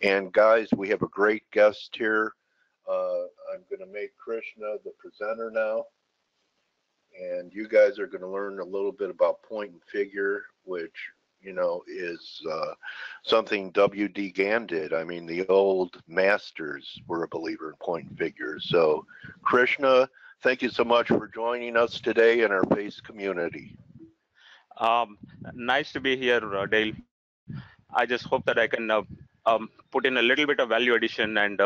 And guys, we have a great guest here. I'm going to make Krishna the presenter now. And you guys are going to learn a little bit about point and figure, which, you know, is something W.D. Gann did. I mean, the old masters were a believer in point and figure. So, Krishna, thank you so much for joining us today in our F.A.C.E community. Nice to be here, Dale. I just hope that I can put in a little bit of value addition and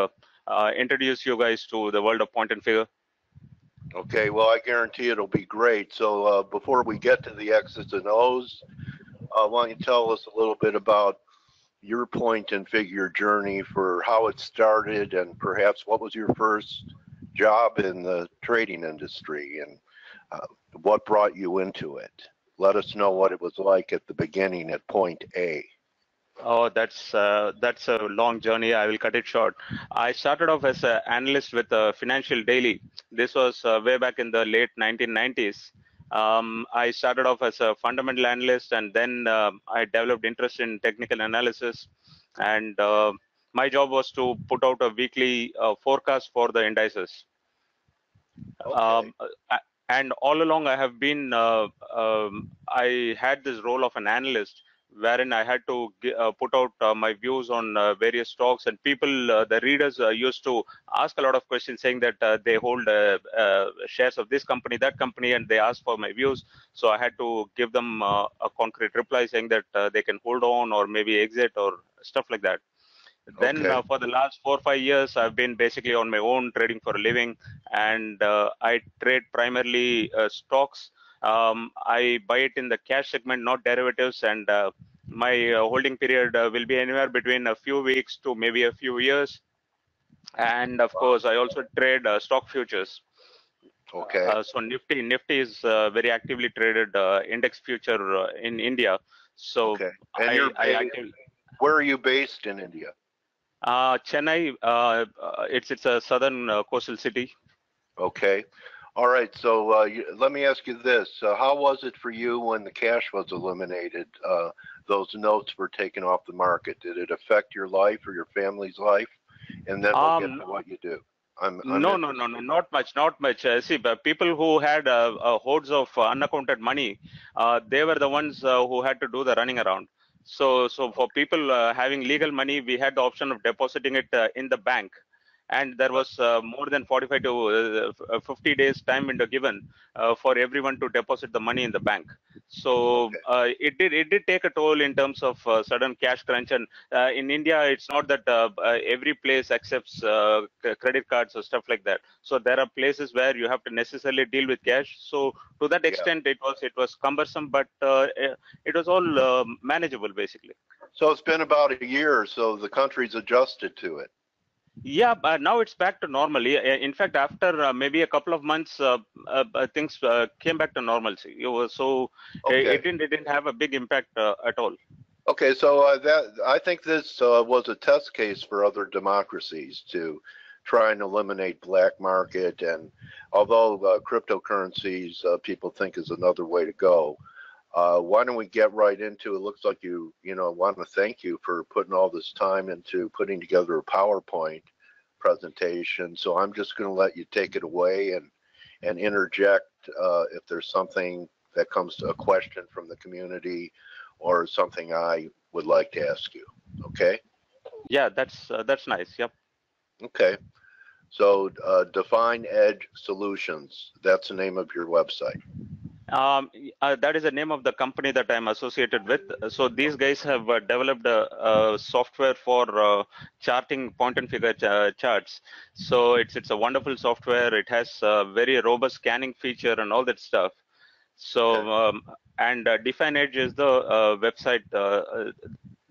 introduce you guys to the world of point and figure. Okay, well, I guarantee it'll be great. So before we get to the X's and O's, why don't you tell us a little bit about your point and figure journey for how it started, and perhaps what was your first job in the trading industry, and what brought you into it? Let us know what it was like at the beginning at point A. Oh, that's a long journey. I will cut it short. I started off as an analyst with Financial Daily. This was way back in the late 1990s. I started off as a fundamental analyst, and then I developed interest in technical analysis. And my job was to put out a weekly forecast for the indices. Okay. And all along, I have been, I had this role of an analyst, wherein I had to put out my views on various stocks, and people, the readers used to ask a lot of questions saying that they hold shares of this company, that company, and they asked for my views. So I had to give them a concrete reply saying that they can hold on or maybe exit or stuff like that. Then Okay. for the last 4 or 5 years, I've been basically on my own trading for a living, and I trade primarily stocks. I buy it in the cash segment, not derivatives, and my holding period will be anywhere between a few weeks to maybe a few years. And of course, I also trade stock futures. Okay. So Nifty is very actively traded index future in India. So Okay. And where are you based in India? Chennai, it's a southern coastal city. Okay. All right. So let me ask you this. How was it for you when the cash was eliminated? Those notes were taken off the market. Did it affect your life or your family's life? And then we'll get to what you do. No, not much. See, but people who had hordes of unaccounted money, they were the ones who had to do the running around. So for people having legal money, we had the option of depositing it in the bank, and there was more than 45 to 50 days time window given for everyone to deposit the money in the bank. So it did take a toll in terms of sudden cash crunch. And in India, it's not that every place accepts credit cards or stuff like that. So there are places where you have to necessarily deal with cash. So to that extent, it was cumbersome, but it was all manageable basically. So it's been about a year or so the country's adjusted to it. Yeah, but now it's back to normal. In fact, after maybe a couple of months, things came back to normalcy. It didn't have a big impact at all. Okay, so I think this was a test case for other democracies to try and eliminate black market. And although cryptocurrencies people think is another way to go, why don't we get right into it? Looks like you want to thank you for putting all this time into putting together a PowerPoint presentation. So I'm just going to let you take it away and interject if there's something that comes to a question from the community or something I would like to ask you. Okay? Yeah, that's nice. Yep. Okay. So Define Edge Solutions, that's the name of your website. That is the name of the company that I'm associated with. So these guys have developed a software for charting point and figure charts. So it's a wonderful software. It has a very robust scanning feature and all that stuff. So and Define Edge is the website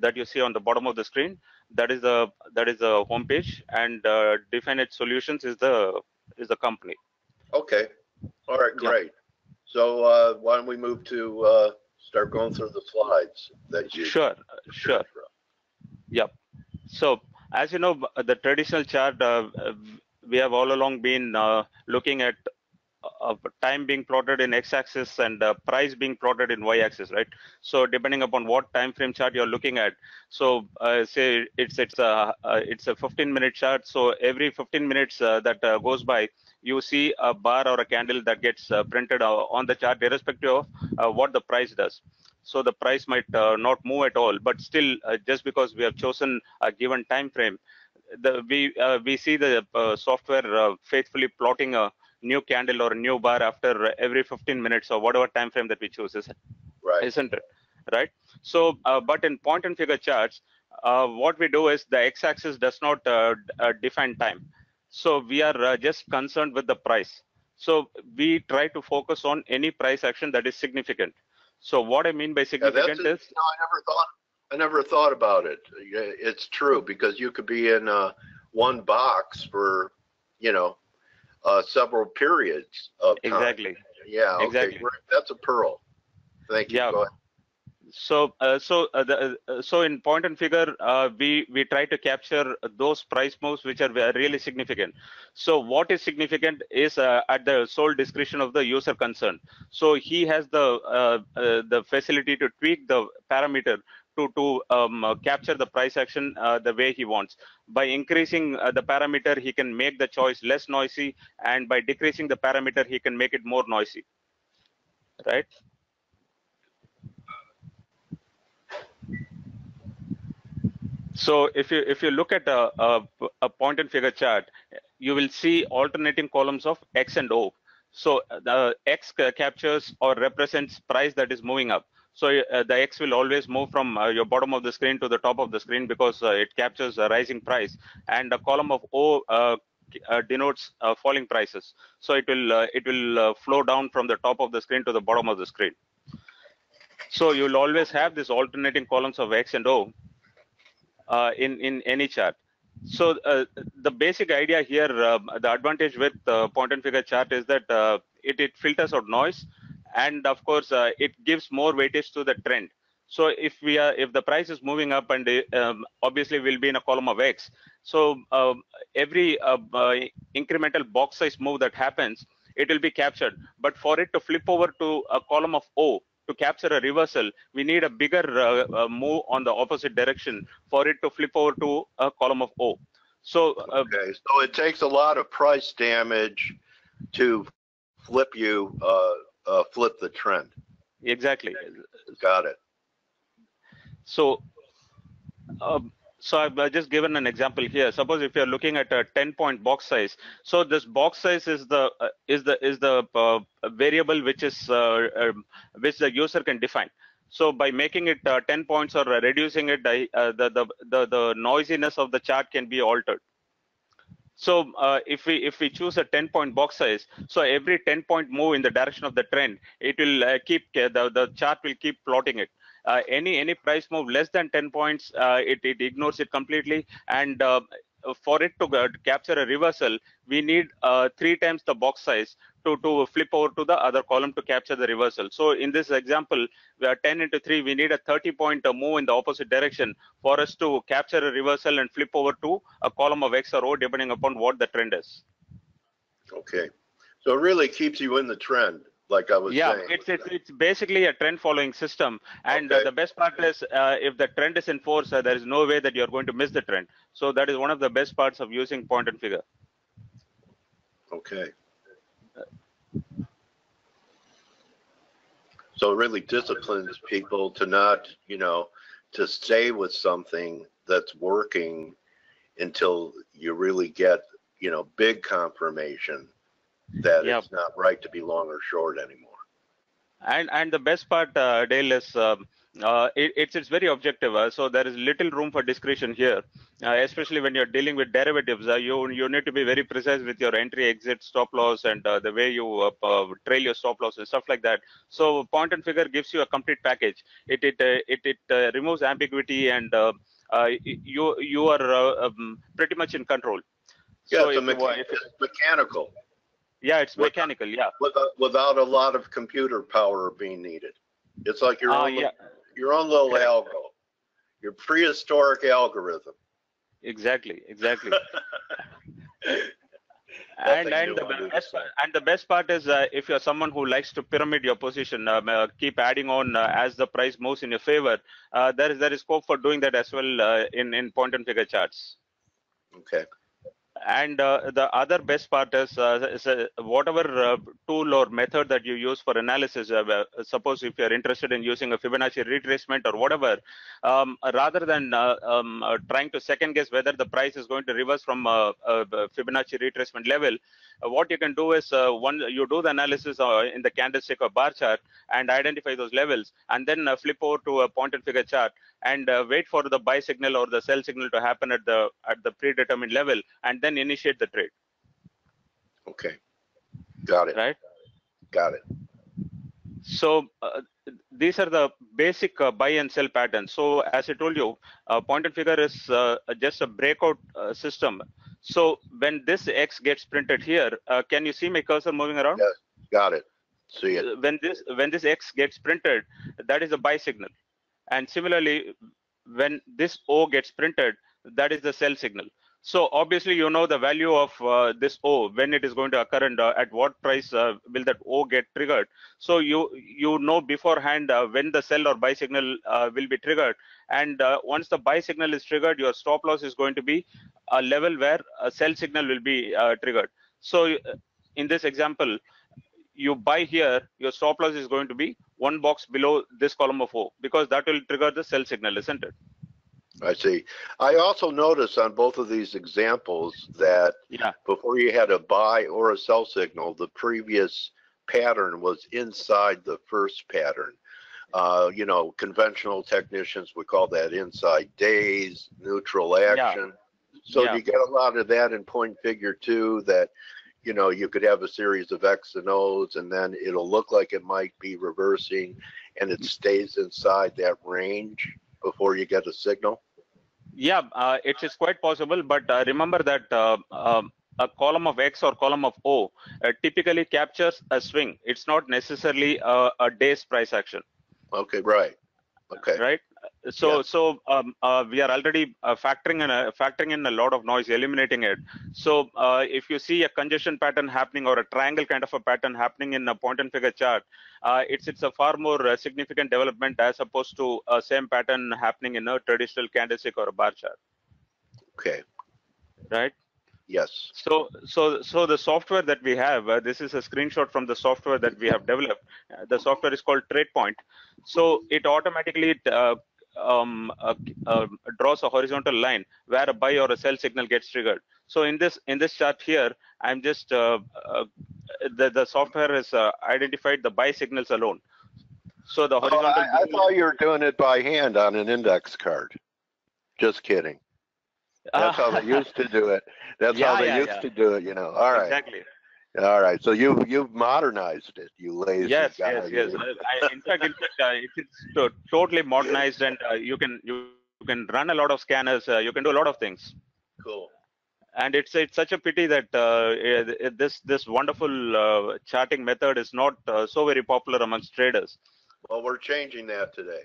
that you see on the bottom of the screen. That is the homepage, and Define Edge Solutions is the company. Okay. All right. Great. Yeah. So why don't we move to start going through the slides that you Sure. Yep. So as you know, the traditional chart we have all along been looking at time being plotted in x-axis and price being plotted in y-axis, right? So depending upon what time frame chart you're looking at, so say it's a 15-minute chart. So every 15 minutes that goes by, you see a bar or a candle that gets printed on the chart, irrespective of what the price does. So the price might not move at all, but still, just because we have chosen a given time frame, we see the software faithfully plotting a new candle or a new bar after every 15 minutes or whatever time frame that we choose, Right. isn't it? Right. So, but in point and figure charts, what we do is the x-axis does not define time. So we are just concerned with the price. So we try to focus on any price action that is significant. So what I mean by significant is, I never thought about it. It's true, because you could be in one box for, several periods of time. exactly. Yeah. Okay. Exactly. Great. That's a pearl. Thank you. Yeah. Go ahead. So in point and figure, we try to capture those price moves which are really significant. So what is significant is at the sole discretion of the user concerned. So he has the facility to tweak the parameter to capture the price action the way he wants. By increasing the parameter, he can make the choice less noisy, and by decreasing the parameter, he can make it more noisy. Right? So if you look at a point and figure chart, you will see alternating columns of X and O. So the X captures or represents price that is moving up. So the X will always move from your bottom of the screen to the top of the screen, because it captures a rising price, and the column of O denotes falling prices. So it will flow down from the top of the screen to the bottom of the screen. So you will always have these alternating columns of X and O in any chart. So the basic idea here, the advantage with point and figure chart is that it filters out noise, and of course it gives more weightage to the trend. So if the price is moving up, and obviously we'll be in a column of X, so every incremental box size move that happens, it will be captured. But for it to flip over to a column of O, to capture a reversal, we need a bigger move on the opposite direction for it to flip over to a column of O. So okay, so it takes a lot of price damage to flip the trend. Exactly. Got it. So so I've just given an example here. Suppose if you're looking at a 10-point box size, so this box size is the variable which which the user can define. So by making it 10 points or reducing it, the noisiness of the chart can be altered. So if we choose a 10-point box size, so every 10-point move in the direction of the trend, it will keep the chart will keep plotting it. Any price move less than 10 points, it ignores it completely. And for it to capture a reversal, we need 3 times the box size to flip over to the other column to capture the reversal. So in this example, we are 10 into 3, we need a 30-point move in the opposite direction for us to capture a reversal and flip over to a column of X or O, depending upon what the trend is. Okay, so it really keeps you in the trend, like I was saying. Yeah, it's basically a trend following system, and the best part is if the trend is in force, there is no way that you're going to miss the trend. So that is one of the best parts of using point and figure. Okay. So it really disciplines people to not, to stay with something that's working until you really get, big confirmation that it's not right to be long or short anymore. And the best part, Dale, is it's very objective. So there is little room for discretion here, especially when you're dealing with derivatives. You need to be very precise with your entry, exit, stop loss, and the way you trail your stop loss and stuff like that. So point and figure gives you a complete package. It removes ambiguity, and you are pretty much in control. Yeah, so it's mechanical. Yeah, it's mechanical. Yeah, without a lot of computer power being needed. It's like your own little algo, your prehistoric algorithm. Exactly. And Nothing new under the sun. the best part is if you're someone who likes to pyramid your position, keep adding on as the price moves in your favor. There is scope for doing that as well in point and figure charts. Okay. And the other best part is whatever tool or method that you use for analysis, suppose if you're interested in using a Fibonacci retracement or whatever, rather than trying to second guess whether the price is going to reverse from a Fibonacci retracement level, what you can do is you do the analysis in the candlestick or bar chart and identify those levels, and then flip over to a point and figure chart and wait for the buy signal or the sell signal to happen at the predetermined level, and then initiate the trade. Okay. Got it. Right. Got it. So these are the basic buy and sell patterns. So as I told you, point and figure is just a breakout system. So when this X gets printed here, can you see my cursor moving around? Yes. Got it. See it. When this X gets printed, that is a buy signal. And similarly, when this O gets printed, that is the sell signal. So obviously, you know the value of this O, when it is going to occur, and at what price will that O get triggered. So you know beforehand when the sell or buy signal will be triggered. And once the buy signal is triggered, your stop loss is going to be a level where a sell signal will be triggered. So in this example, you buy here, your stop loss is going to be one box below this column of O, because that will trigger the sell signal, isn't it? I see. I also noticed on both of these examples that before you had a buy or a sell signal, the previous pattern was inside the first pattern. You know, conventional technicians would call that inside days, neutral action. So you get a lot of that in point figure too, that, you know, you could have a series of X and O's, and then it'll look like it might be reversing, and it stays inside that range before you get a signal. Yeah, it is quite possible, but remember that a column of X or column of O typically captures a swing. It's not necessarily a day's price action. Okay, right. Okay. Right. So we are already factoring in a lot of noise, eliminating it. So if you see a congestion pattern happening or a triangle kind of a pattern happening in a point and figure chart, it's a far more significant development as opposed to a same pattern happening in a traditional candlestick or a bar chart. Okay. Right. Yes. So the software that we have, this is a screenshot from the software that we have developed. The software is called TradePoint. So it automatically draws a horizontal line where a buy or a sell signal gets triggered. So in this chart here, I'm just the software has identified the buy signals alone. So the horizontal. I thought you were doing it by hand on an index card. Just kidding. That's how they used to do it. That's how they used to do it, you know. All right. Exactly. All right. So you've modernized it, you lazy guy. Yes. In fact, it's totally modernized, and you can run a lot of scanners. You can do a lot of things. Cool. And it's such a pity that this wonderful charting method is not so very popular amongst traders. Well, we're changing that today.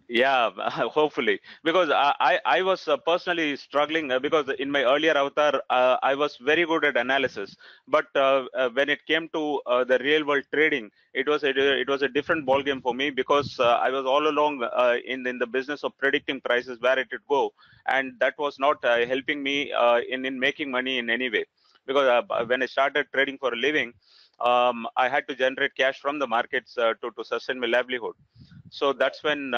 Yeah, hopefully, because I was personally struggling because in my earlier avatar I was very good at analysis, but when it came to the real world trading, it was a different ball game for me, because I was all along in the business of predicting prices, where it would go, and that was not helping me in making money in any way, because when I started trading for a living, I had to generate cash from the markets to sustain my livelihood. So that's when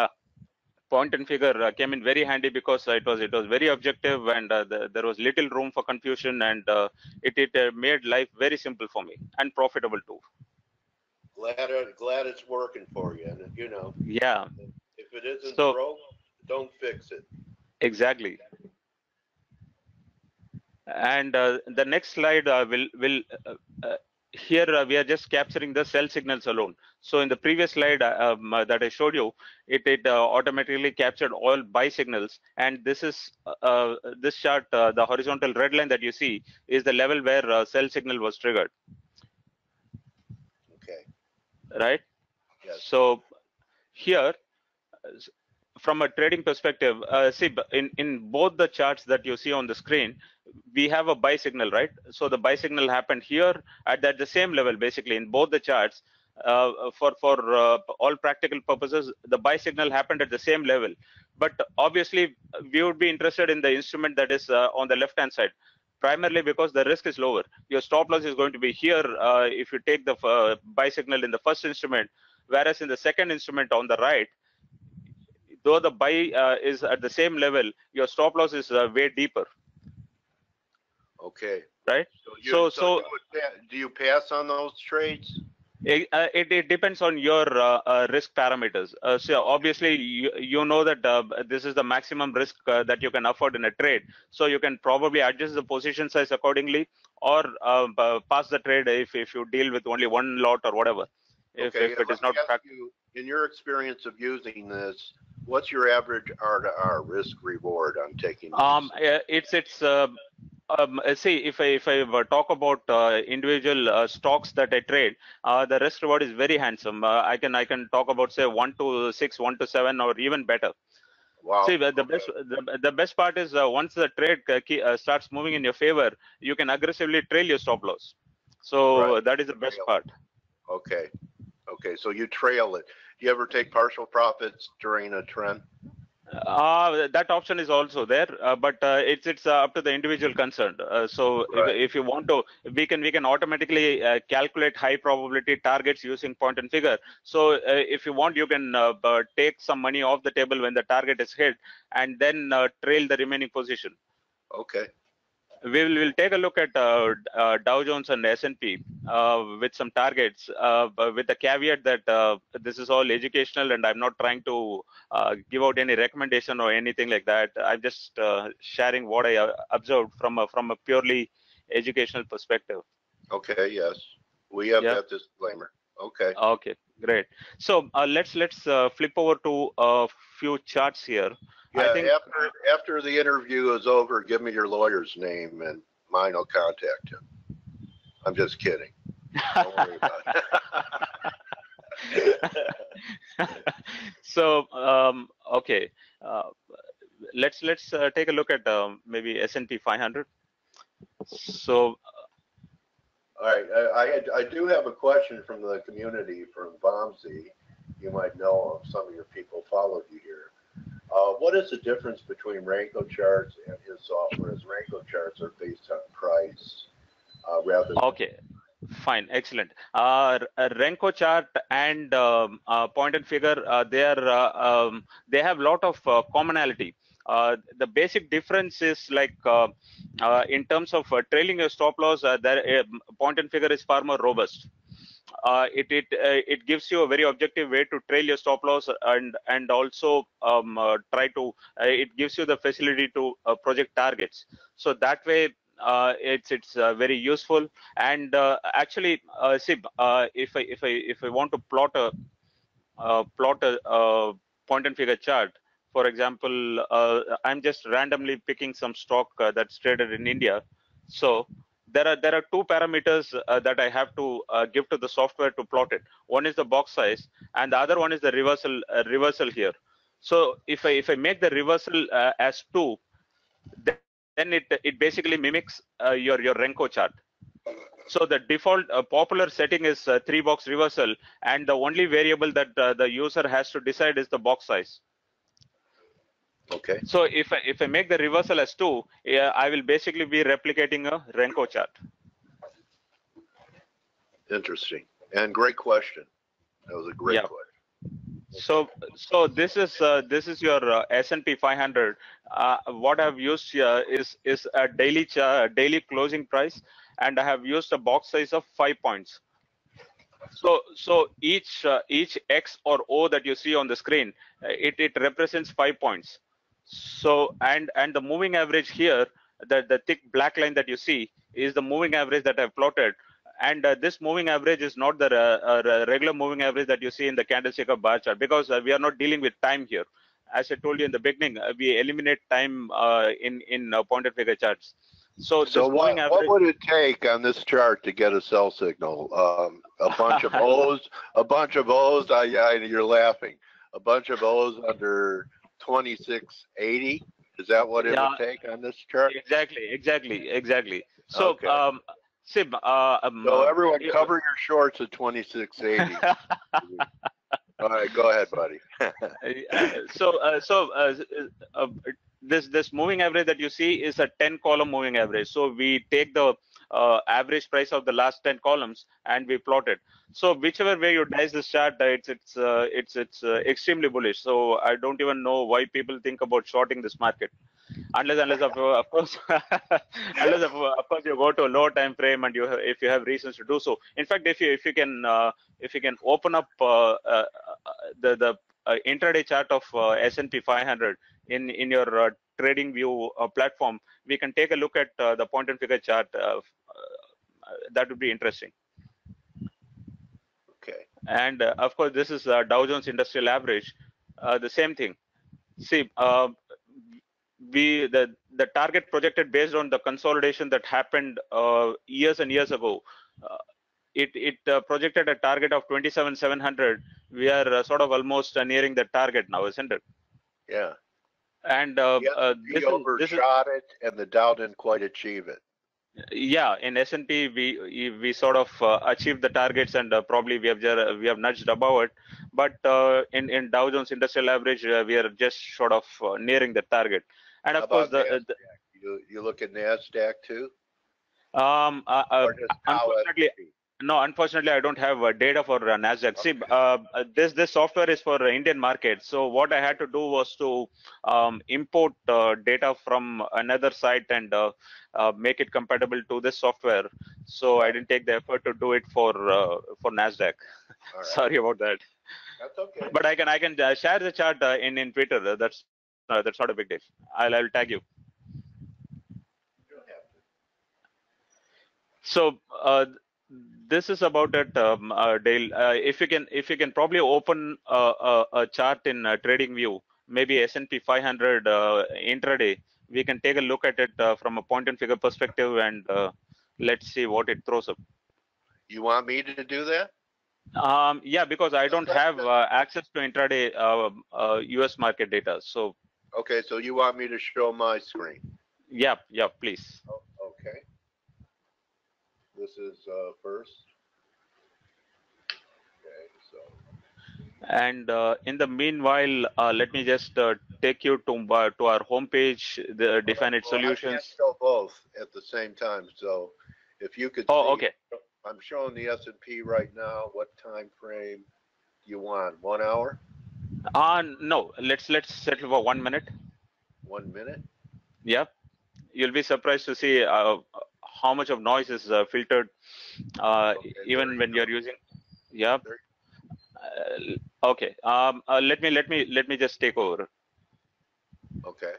point and figure came in very handy, because it was very objective, and there was little room for confusion, and it made life very simple for me and profitable too. Glad it's working for you, and you know. Yeah. If it isn't broke, don't fix it. Exactly. And the next slide will here we are just capturing the sell signals alone. So in the previous slide that I showed you, it automatically captured all buy signals, and this is this chart, the horizontal red line that you see is the level where sell signal was triggered. Okay. Right. Yes. So here, from a trading perspective, see in both the charts that you see on the screen, we have a buy signal, right? So the buy signal happened here at the same level, basically in both the charts. For all practical purposes, the buy signal happened at the same level. But obviously, we would be interested in the instrument that is on the left-hand side, primarily because the risk is lower. Your stop loss is going to be here if you take the buy signal in the first instrument, whereas in the second instrument on the right, though the buy is at the same level, your stop loss is way deeper, Okay. right? So So do you pass on those trades? it depends on your risk parameters. So obviously, you know that this is the maximum risk that you can afford in a trade. So you can probably adjust the position size accordingly, or pass the trade if you deal with only one lot or whatever. Okay, If it is let me not ask you, in your experience of using this, what's your average R to R, risk reward on taking these? See, if I talk about individual stocks that I trade, the risk reward is very handsome. I can talk about, say, 1 to 6, 1 to 7, or even better. Wow. See, the Okay. best the best part is once the trade starts moving in your favor, you can aggressively trail your stop loss. So Right. that is the best Trail. part. Okay. Okay. So you trail it. Do you ever take partial profits during a trend? That option is also there, but it's up to the individual concerned. So Right. if you want to, we can automatically calculate high probability targets using point and figure. So if you want, you can take some money off the table when the target is hit, and then trail the remaining position. Okay. We'll take a look at Dow Jones and S&P with some targets, but with the caveat that this is all educational, and I'm not trying to give out any recommendation or anything like that. I'm just sharing what I observed from a purely educational perspective. Okay. Yes. We have Yeah. that disclaimer. Okay. Okay. Great. So let's flip over to a few charts here. I Yeah. think. After the interview is over, give me your lawyer's name and mine will contact him. I'm just kidding. Don't worry about it. So okay, let's take a look at maybe S&P 500. So All right, I do have a question from the community from Vamsi. You might know him. Some of your people followed you here. What is the difference between Renko charts and his software? As Renko charts are based on price rather than. okay, fine, excellent. Renko chart and point and figure, they have lot of commonality. The basic difference is like in terms of trailing your stop loss, point and figure is far more robust. It gives you a very objective way to trail your stop loss, and also try to it gives you the facility to project targets. So that way it's very useful. And actually, see, if I want to plot a point and figure chart, for example, I'm just randomly picking some stock that's traded in India. So there are two parameters that I have to give to the software to plot it. One is the box size, and the other one is the reversal here. So if I make the reversal as 2, then it basically mimics your Renko chart. So the default popular setting is 3-box reversal, and the only variable that the user has to decide is the box size. Okay. So if I make the reversal as 2, I will basically be replicating a Renko chart. Interesting and great question. That was a great question. So this is your S&P 500. What I've used here is a daily closing price, and I have used a box size of 5 points. So each X or O that you see on the screen, it represents 5 points. So and the moving average here, the thick black line that you see, is the moving average that I've plotted. And this moving average is not the regular moving average that you see in the candlestick or bar chart, because we are not dealing with time here. As I told you in the beginning, we eliminate time in point and figure charts. So this moving average. What would it take on this chart to get a sell signal? A bunch of O's, you're laughing. A bunch of O's under 2680, Is that what it Yeah, would take on this chart? exactly. So, Okay. Sib, So everyone cover your shorts at 2680. All right, go ahead, buddy. Uh, this moving average that you see is a 10 column moving average. So we take the average price of the last 10 columns and we plot it. So whichever way you dice this chart, it's extremely bullish. So I don't even know why people think about shorting this market, unless of course of course you go to a lower time frame and if you have reasons to do so. In fact, if you can open up the intraday chart of S&P 500 in your trading view platform, we can take a look at the point and figure chart. That would be interesting. Okay. And of course, this is Dow Jones Industrial Average. The same thing. See, the target projected based on the consolidation that happened years and years ago. It projected a target of 27,700. We are sort of almost nearing the target now, isn't it? Yeah. And The S&P overshot it, and the Dow didn't quite achieve it. Yeah, in S&P we sort of achieved the targets, and probably we have nudged above it. But in Dow Jones Industrial Average, we are just sort of nearing the target. And of course, you look at Nasdaq too. Or just unfortunately. No, unfortunately, I don't have data for Nasdaq. Okay. See, this software is for Indian market. So what I had to do was to import data from another site and make it compatible to this software. So I didn't take the effort to do it for Nasdaq. Right. Sorry about that. That's okay. But I can share the chart in Twitter. That's not a big deal. I'll tag you. So. This is about it, Dale. If you can probably open a chart in TradingView, maybe S&P 500 intraday, we can take a look at it from a point and figure perspective, and let's see what it throws up. You want me to do that? Yeah, because I don't have access to intraday US market data. So. Okay, so you want me to show my screen? Yeah, please. Oh, okay. This is first. Okay, so. And in the meanwhile, let me just take you to our homepage, the definite solutions. I can't show both at the same time. So if you could see, okay. I'm showing the S&P right now. What time frame you want? 1 hour? No. Let's settle for 1 minute. 1 minute? Yep. You'll be surprised to see how much of noise is filtered, okay, even when you're using. Yep. Okay. Let me just take over. Okay.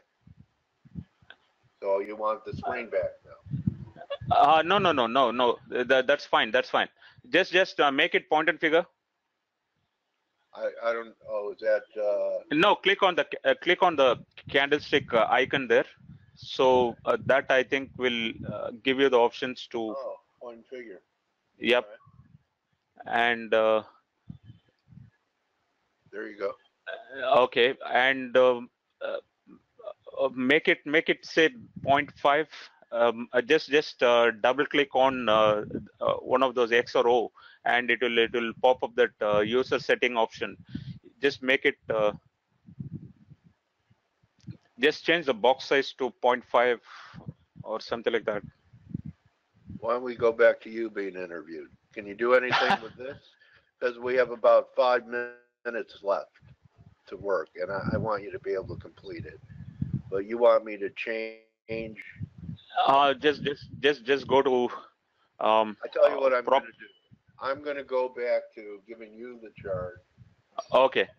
So you want the screen back now? No. That's fine. Just make it point and figure. I don't. Oh, is that? No. Click on the candlestick icon there. So that I think will give you the options to. Oh, point and figure. Yep. Right. And. There you go. Okay, and make it say 0.5. Just double click on one of those X or O, and it will pop up that user setting option. Just make it. Just change the box size to 0.5 or something like that. Why don't we go back to you being interviewed? Can you do anything with this? Because we have about 5 minutes left to work, and I want you to be able to complete it. But you want me to change? Just go to. I tell you what I'm going to do. I'm going to go back to giving you the chart. Okay.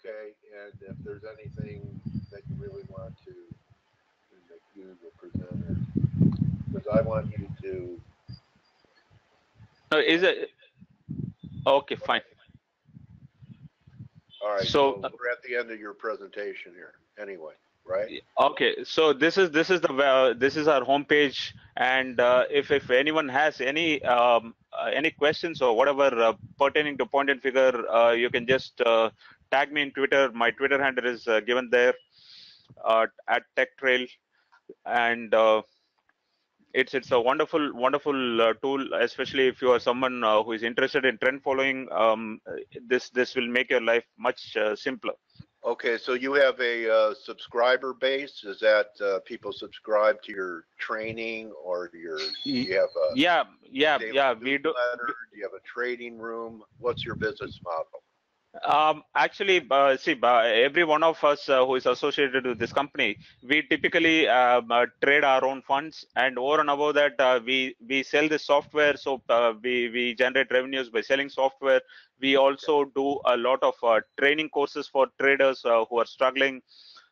Okay, and if there's anything that you really want to make you the presenter, because I want you to. No, is it? Okay, fine. All right, so we're at the end of your presentation here, anyway, right? Okay, so this is our homepage, and if anyone has any questions or whatever pertaining to point and figure, you can just tag me in Twitter. My Twitter handle is given there. at TechTrail, and it's a wonderful tool, especially if you are someone who is interested in trend following. This will make your life much simpler. Okay, so you have a subscriber base. Is that people subscribe to your training, or you have a Yeah, we do. newsletter? Do you have a trading room? What's your business model? Actually, see, every one of us who is associated with this company, we typically trade our own funds, and over and above that, we sell the software. So we generate revenues by selling software. We also do a lot of training courses for traders who are struggling,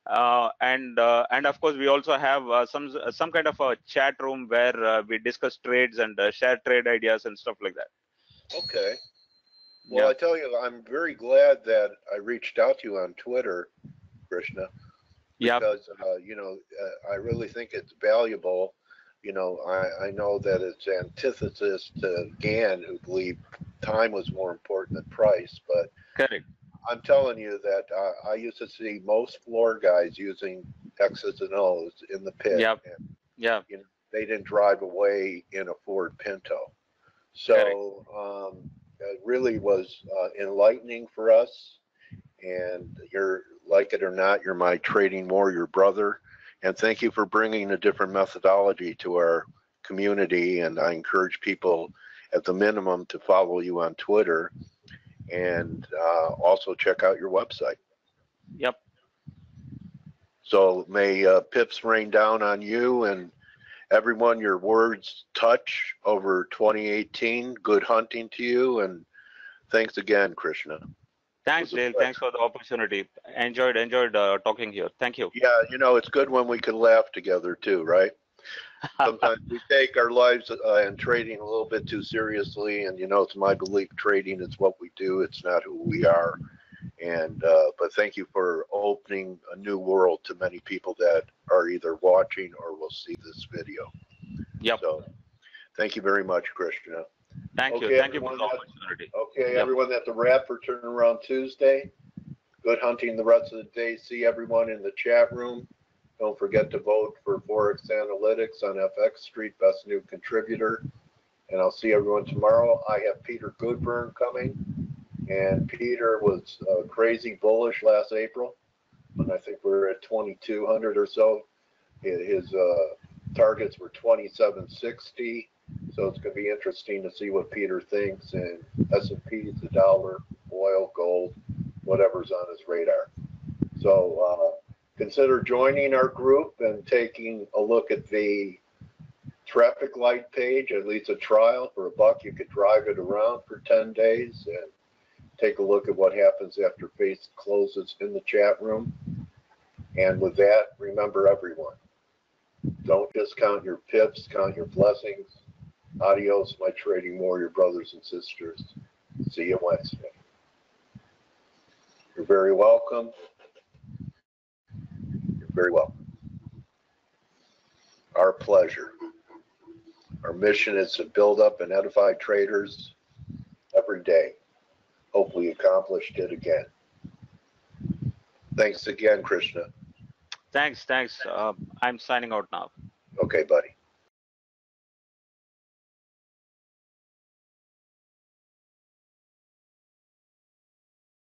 and of course we also have some kind of a chat room where we discuss trades and share trade ideas and stuff like that. Okay. Well, I tell you, I'm very glad that I reached out to you on Twitter, Krishna, because I really think it's valuable. I know that it's antithesis to Gann, who believed time was more important than price, but Correct. I'm telling you that I used to see most floor guys using X's and O's in the pit. And, they didn't drive away in a Ford Pinto. So it really was enlightening for us. And you're, like it or not, you're my trading warrior brother. And thank you for bringing a different methodology to our community. And I encourage people, at the minimum, to follow you on Twitter, and also check out your website. Yep. So may pips rain down on you and everyone. Your words touch over 2018. Good hunting to you, and thanks again, Krishna. Thanks, Dale. Thanks for the opportunity. Enjoyed talking here. Thank you. Yeah, it's good when we can laugh together too, right? Sometimes we take our lives and trading a little bit too seriously, and it's my belief trading is what we do. It's not who we are. And but thank you for opening a new world to many people that are either watching or will see this video. Yep. So thank you very much, Krishna. Thank you. Thank you for the opportunity. Okay, everyone, that's a wrap for Turnaround Tuesday. Good hunting the rest of the day. See everyone in the chat room. Don't forget to vote for ForexAnalytix on FX Street, best new contributor. And I'll see everyone tomorrow. I have Peter Goodburn coming. And Peter was crazy bullish last April, and I think we're at 2,200 or so. His targets were 2,760, so it's going to be interesting to see what Peter thinks. And S&P, the dollar, oil, gold, whatever's on his radar. So consider joining our group and taking a look at the traffic light page, at least a trial for $1. You could drive it around for 10 days and take a look at what happens after F.A.C.E closes in the chat room. And with that, remember everyone, don't just count your pips, count your blessings. Adios, my trading warrior brothers and sisters. See you Wednesday. You're very welcome. You're very welcome. Our pleasure. Our mission is to build up and edify traders every day. Hope we accomplished it again. Thanks again, Krishna. Thanks. I'm signing out now. Okay, buddy.